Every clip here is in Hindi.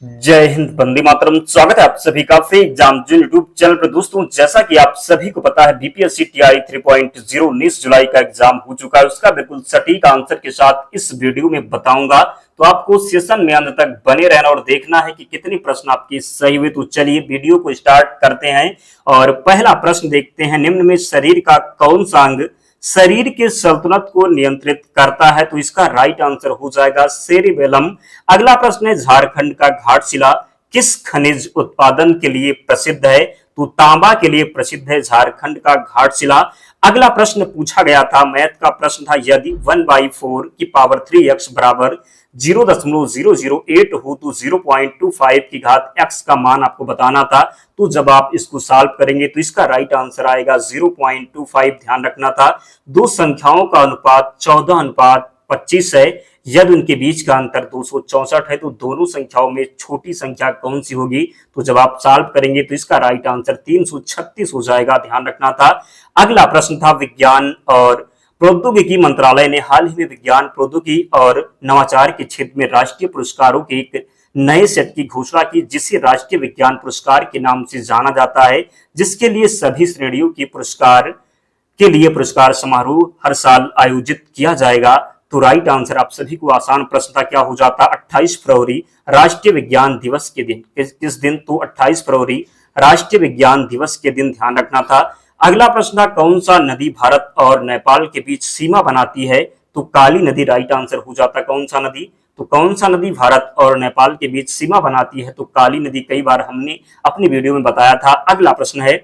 जय हिंद, वंदे मातरम। स्वागत है आप सभी का फ्री एग्जाम जो यूट्यूब चैनल पर। दोस्तों, जैसा कि आप सभी को पता है, बीपीएससी टीआई 3.0 19 जुलाई का एग्जाम हो चुका है। उसका बिल्कुल सटीक आंसर के साथ इस वीडियो में बताऊंगा, तो आपको सेशन में अंत तक बने रहना और देखना है कि कितने प्रश्न आपके सही हुए। तो चलिए वीडियो को स्टार्ट करते हैं और पहला प्रश्न देखते हैं। निम्न में शरीर का कौन सा अंग शरीर के सल्तनत को नियंत्रित करता है? तो इसका राइट आंसर हो जाएगा सेरिबेलम। अगला प्रश्न है, झारखंड का घाटशिला किस खनिज उत्पादन के लिए प्रसिद्ध है? तो तांबा के लिए प्रसिद्ध है झारखंड का घाटशिला। अगला प्रश्न पूछा गया था, मैथ का प्रश्न था, यदि 1/4 की पावर 3x बराबर 0.008 हो तो 0.25 की घात x का मान आपको बताना था। तो जब आप इसको सॉल्व करेंगे तो इसका राइट आंसर आएगा 0.25। ध्यान रखना था, दो संख्याओं का अनुपात 14:25 है। यदि उनके बीच का अंतर 264 है तो दोनों संख्याओं में छोटी संख्या कौन सी होगी? तो जब आप सॉल्व करेंगे तो इसका राइट आंसर 336 हो जाएगा। ध्यान रखना था। अगला प्रश्न था, विज्ञान और प्रौद्योगिकी मंत्रालय ने हाल ही में विज्ञान, प्रौद्योगिकी और नवाचार के क्षेत्र में राष्ट्रीय पुरस्कारों के एक नए सेट की घोषणा की, जिसे राष्ट्रीय विज्ञान पुरस्कार के नाम से जाना जाता है, जिसके लिए सभी श्रेणियों के लिए पुरस्कार समारोह हर साल आयोजित किया जाएगा। तो राइट आंसर आप सभी को आसान प्रश्न था, क्या हो जाता? 28 फरवरी राष्ट्रीय विज्ञान दिवस के दिन। किस दिन? तो 28 फरवरी राष्ट्रीय विज्ञान दिवस के दिन। ध्यान रखना था। अगला प्रश्न था, कौन सा नदी भारत और नेपाल के बीच सीमा बनाती है? तो काली नदी राइट आंसर हो जाता। कौन सा नदी? तो कौन सा नदी भारत और नेपाल के बीच सीमा बनाती है? तो काली नदी। कई बार हमने अपनी वीडियो में बताया था। अगला प्रश्न है,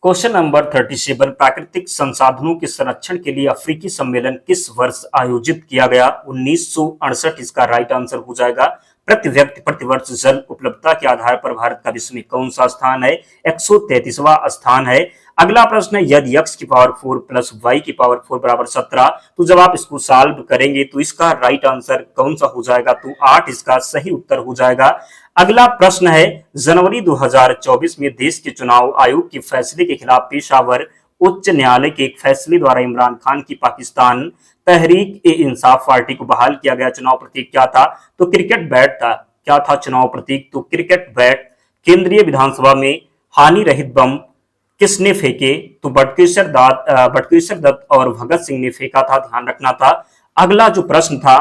क्वेश्चन नंबर 37, प्राकृतिक संसाधनों के संरक्षण के लिए अफ्रीकी सम्मेलन किस वर्ष आयोजित किया गया? 1968 इसका राइट आंसर हो जाएगा। प्रति व्यक्ति प्रतिवर्ष जल उपलब्धता के आधार पर भारत का विश्व में कौन सा स्थान है? 133वां स्थान है। अगला प्रश्न है, यदि x की पावर 4 प्लस y की पावर 4 बराबर 17, तो जब आप इसको सॉल्व करेंगे तो इसका राइट आंसर कौन सा हो जाएगा? तो 8 इसका सही उत्तर हो जाएगा। अगला प्रश्न है, जनवरी 2024 में देश के चुनाव आयोग के फैसले के खिलाफ पेशावर उच्च न्यायालय के एक फैसले द्वारा इमरान खान की पाकिस्तान तहरीक ए इंसाफ पार्टी को बहाल किया गया चुनाव प्रतीक क्या था? तो क्रिकेट बैट था। क्या था चुनाव प्रतीक? तो क्रिकेट बैट। केंद्रीय विधानसभा में हानि रहित बम किसने फेंके? तो बटकेश्वर दत्त और भगत सिंह ने फेंका था। ध्यान रखना था। अगला जो प्रश्न था,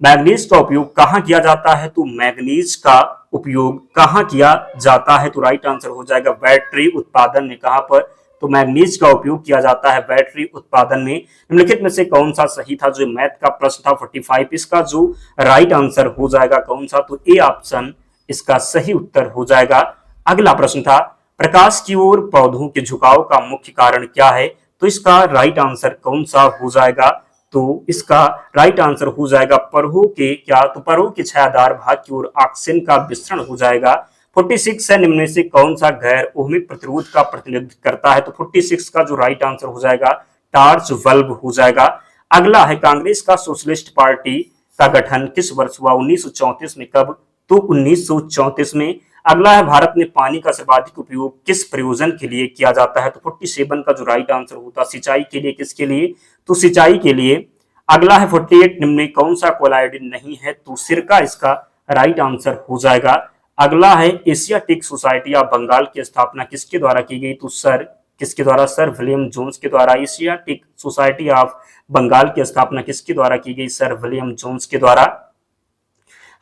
मैग्नीज का उपयोग कहाँ किया जाता है? तो मैग्नीज का उपयोग कहाँ किया जाता है? तो राइट आंसर हो जाएगा बैटरी उत्पादन में। कहां पर? तो मैग्नीज का उपयोग किया जाता है बैटरी उत्पादन में। निम्नलिखित में से कौन सा सही था? जो मैथ का प्रश्न था 45, इसका जो राइट आंसर हो जाएगा कौन सा? तो ए ऑप्शन इसका सही उत्तर हो जाएगा। अगला प्रश्न था, प्रकाश की ओर पौधों के झुकाव का मुख्य कारण क्या है? तो इसका राइट आंसर कौन सा हो जाएगा? तो इसका राइट आंसर हो जाएगा परहों के क्या? तो परहों के छायादार भाग की ओर ऑक्सीजन का विस्तरण हो जाएगा। 46 है, निम्न में से कौन सा गैर ओमिक प्रतिरोध का प्रतिनिधित्व करता है? तो 46 का जो राइट आंसर हो जाएगा टार्च बल्ब हो जाएगा। अगला है, कांग्रेस का सोशलिस्ट पार्टी का गठन किस वर्ष हुआ? 1934 में। कब? तो 1934 में। अगला है, भारत में पानी का सर्वाधिक उपयोग किस प्रयोजन के लिए किया जाता है? तो 47 का जो राइट आंसर होता, सिंचाई के लिए। किसके लिए? तो सिंचाई के लिए। अगला है 48, निम्न में कौन सा कोलाइडिन नहीं है? तो सिरका इसका राइट आंसर हो जाएगा। अगला है, एशियाटिक सोसाइटी ऑफ बंगाल की स्थापना किसके द्वारा की गई? तो किसके द्वारा? सर विलियम जोन्स के द्वारा। एशियाटिक सोसाइटी ऑफ बंगाल की स्थापना किसके द्वारा की गई? सर विलियम जोन्स के द्वारा।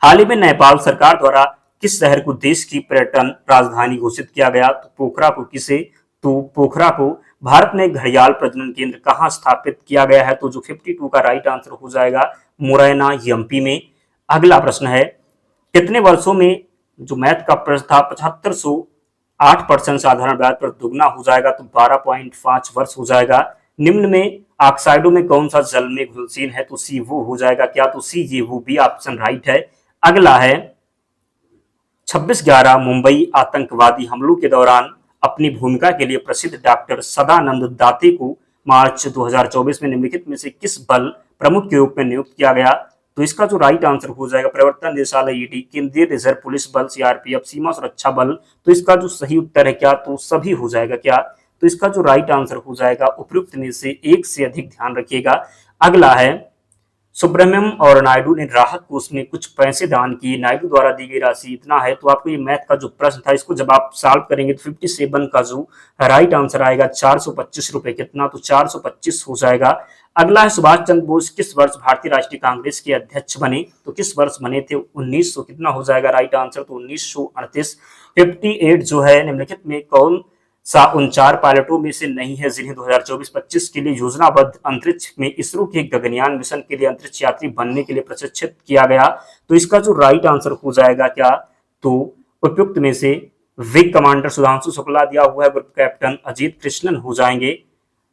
हाल ही में नेपाल सरकार द्वारा किस शहर को देश की पर्यटन राजधानी घोषित किया गया? तो पोखरा को। किसे? तो पोखरा को। भारत में घड़ियाल प्रजनन केंद्र कहां स्थापित किया गया है? तो जो 52 का राइट आंसर हो जाएगा मुरैना एमपी में। अगला प्रश्न है, कितने वर्षों में, जो मैथ का प्रश्न था, 7508% साधारण ब्याज पर दुगना हो जाएगा? तो 12.5 वर्ष हो जाएगा। निम्न में ऑक्साइडों में कौन सा जल में घुलनशील है? तो सी वो हो जाएगा क्या? तो सी ये वो बी ऑप्शन राइट है। अगला है, 26/11 मुंबई आतंकवादी हमलों के दौरान अपनी भूमिका के लिए प्रसिद्ध डॉक्टर सदानंद दाते को मार्च 2024 में निम्नलिखित में से किस बल प्रमुख के रूप में नियुक्त किया गया? तो इसका जो राइट आंसर हो जाएगा प्रवर्तन निदेशालय ईडी, केंद्रीय रिजर्व पुलिस बल सीआरपीएफ, सीमा सुरक्षा बल। तो इसका जो सही उत्तर है क्या? तो सभी हो जाएगा क्या? तो इसका जो राइट आंसर हो जाएगा उपयुक्त में से एक से अधिक। ध्यान रखिएगा। अगला है, सुब्रमण्यम और नायडू ने राहत कोष में कुछ पैसे दान किए। नायडू द्वारा दी गई राशि इतना है। तो आपको ये मैथ का जो प्रश्न था, इसको जब आप सॉल्व करेंगे तो 57 का जो राइट आंसर आएगा 425 रुपए कितना, तो 425 हो जाएगा। अगला है सुभाष चंद्र बोस किस वर्ष भारतीय राष्ट्रीय कांग्रेस के अध्यक्ष बने, तो किस वर्ष बने थे, 1900 कितना हो जाएगा राइट आंसर, तो 1938। 58 जो है निम्नलिखित में कौन सा उन 4 पायलटों में से नहीं है जिन्हें 2024-25 के लिए योजनाबद्ध अंतरिक्ष में इसरो के गगनयान मिशन के लिए अंतरिक्ष यात्री बनने के लिए प्रशिक्षित किया गया। तो इसका जो राइट आंसर हो जाएगा क्या, तो उपयुक्त में से विंग कमांडर सुधांशु शुक्ला दिया हुआ है, ग्रुप कैप्टन अजीत कृष्णन हो जाएंगे,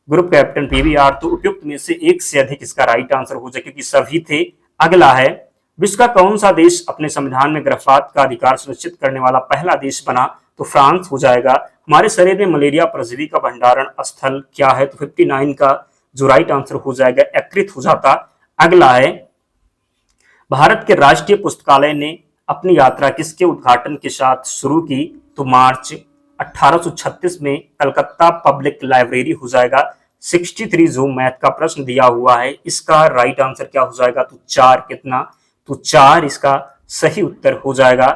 ग्रुप कैप्टन पीवीआर। तो उपयुक्त में से एक से अधिक इसका राइट आंसर हो जाए क्योंकि सभी थे। अगला है विश्व का कौन सा देश अपने संविधान में गर्भपात का अधिकार सुनिश्चित करने वाला पहला देश बना, तो फ्रांस हो जाएगा। हमारे शरीर में मलेरिया परजीवी का भंडारण स्थल क्या है, तो 59 का जो राइट आंसर हो जाएगा यकृत हो जाता। अगला है भारत के राष्ट्रीय पुस्तकालय ने अपनी यात्रा किसके उद्घाटन के साथ शुरू की, तो मार्च 1836 में कलकत्ता पब्लिक लाइब्रेरी हो जाएगा। 63 जो मैथ का प्रश्न दिया हुआ है, इसका राइट आंसर क्या हो जाएगा, तो 4 कितना, तो 4 इसका सही उत्तर हो जाएगा।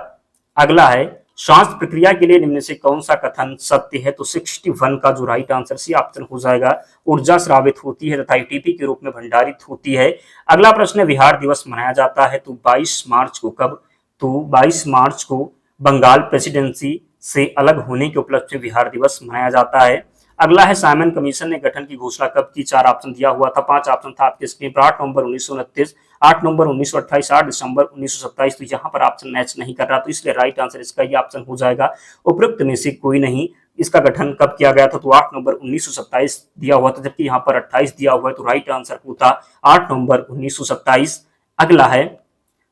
अगला है श्वास प्रक्रिया के लिए निम्न से कौन सा कथन सत्य है, तो 61 का जो राइट आंसर सी ऑप्शन हो जाएगा। ऊर्जा स्रावित होती है तथा एटीपी के रूप में भंडारित होती है। अगला प्रश्न है बिहार दिवस मनाया जाता है तो 22 मार्च को कब, तो 22 मार्च को बंगाल प्रेसिडेंसी से अलग होने के उपलक्ष्य में बिहार दिवस मनाया जाता है। अगला है साइमन कमीशन ने गठन की घोषणा कब की, 4 ऑप्शन दिया हुआ था, 5 ऑप्शन था आपके स्क्रीन पर। 8 नवंबर 1929, 8 नवंबर 1928, 8 दिसंबर 1927। तो यहाँ पर ऑप्शन मैच नहीं कर रहा, तो इसलिए राइट आंसर इसका ये ऑप्शन हो जाएगा। उपयुक्त में से कोई नहीं। इसका गठन कब किया गया था, तो 8 नवंबर 1927 दिया हुआ था, जबकि यहाँ पर 28 दिया हुआ है, तो राइट आंसर होता 8 नवंबर 1927। अगला है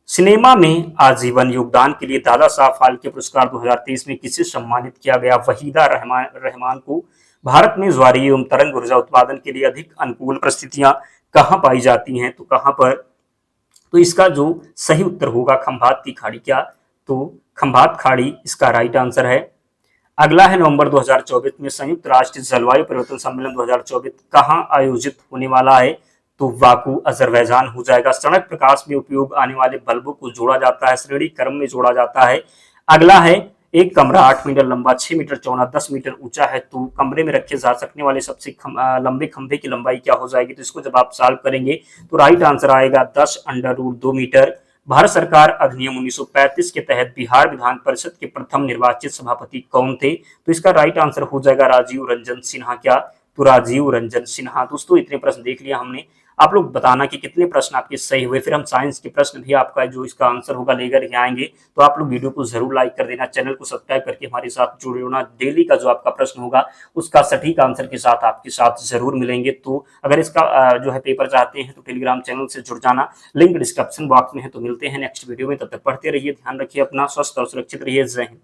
सिनेमा में आजीवन योगदान के लिए दादा साहब फाल्के पुरस्कार 2023 में किसे सम्मानित किया गया, वहीदा रहमान को। भारत में ज्वारीय एवं तरंग ऊर्जा उत्पादन के लिए अधिक अनुकूल परिस्थितियां कहाँ पाई जाती हैं, तो कहाँ पर, तो इसका जो सही उत्तर होगा खंभात की खाड़ी, क्या, तो खंभात खाड़ी इसका राइट आंसर है। अगला है नवंबर 2024 में संयुक्त राष्ट्र जलवायु परिवर्तन सम्मेलन 2024 कहाँ आयोजित होने वाला है, तो बाकू अजरबैजान हो जाएगा। सड़क प्रकाश में उपयोग आने वाले बल्बों को जोड़ा जाता है, श्रेणी क्रम में जोड़ा जाता है। अगला है एक कमरा 8 मीटर लंबा, 6 मीटर चौड़ा, 10 मीटर ऊंचा है, तो कमरे में रखे जा सकने वाले सबसे लंबे खंभे की लंबाई क्या हो जाएगी, तो इसको जब आप सॉल्व करेंगे तो राइट आंसर आएगा 10√2 मीटर। भारत सरकार अधिनियम 1935 के तहत बिहार विधान परिषद के प्रथम निर्वाचित सभापति कौन थे, तो इसका राइट आंसर हो जाएगा राजीव रंजन सिन्हा, क्या, तो राजीव रंजन सिन्हा। दोस्तों इतने प्रश्न देख लिया हमने, आप लोग बताना कि कितने प्रश्न आपके सही हुए, फिर हम साइंस के प्रश्न भी आपका जो इसका आंसर होगा लेकर के आएंगे। तो आप लोग वीडियो को जरूर लाइक कर देना, चैनल को सब्सक्राइब करके हमारे साथ जुड़े होना। डेली का जो आपका प्रश्न होगा उसका सटीक आंसर के साथ आपके साथ जरूर मिलेंगे। तो अगर इसका जो है पेपर चाहते हैं तो टेलीग्राम चैनल से जुड़ जाना, लिंक डिस्क्रिप्शन बॉक्स में है। तो मिलते हैं नेक्स्ट वीडियो में, तब तक पढ़ते रहिए, ध्यान रखिए अपना, स्वस्थ और सुरक्षित रहिए। जय हिंद।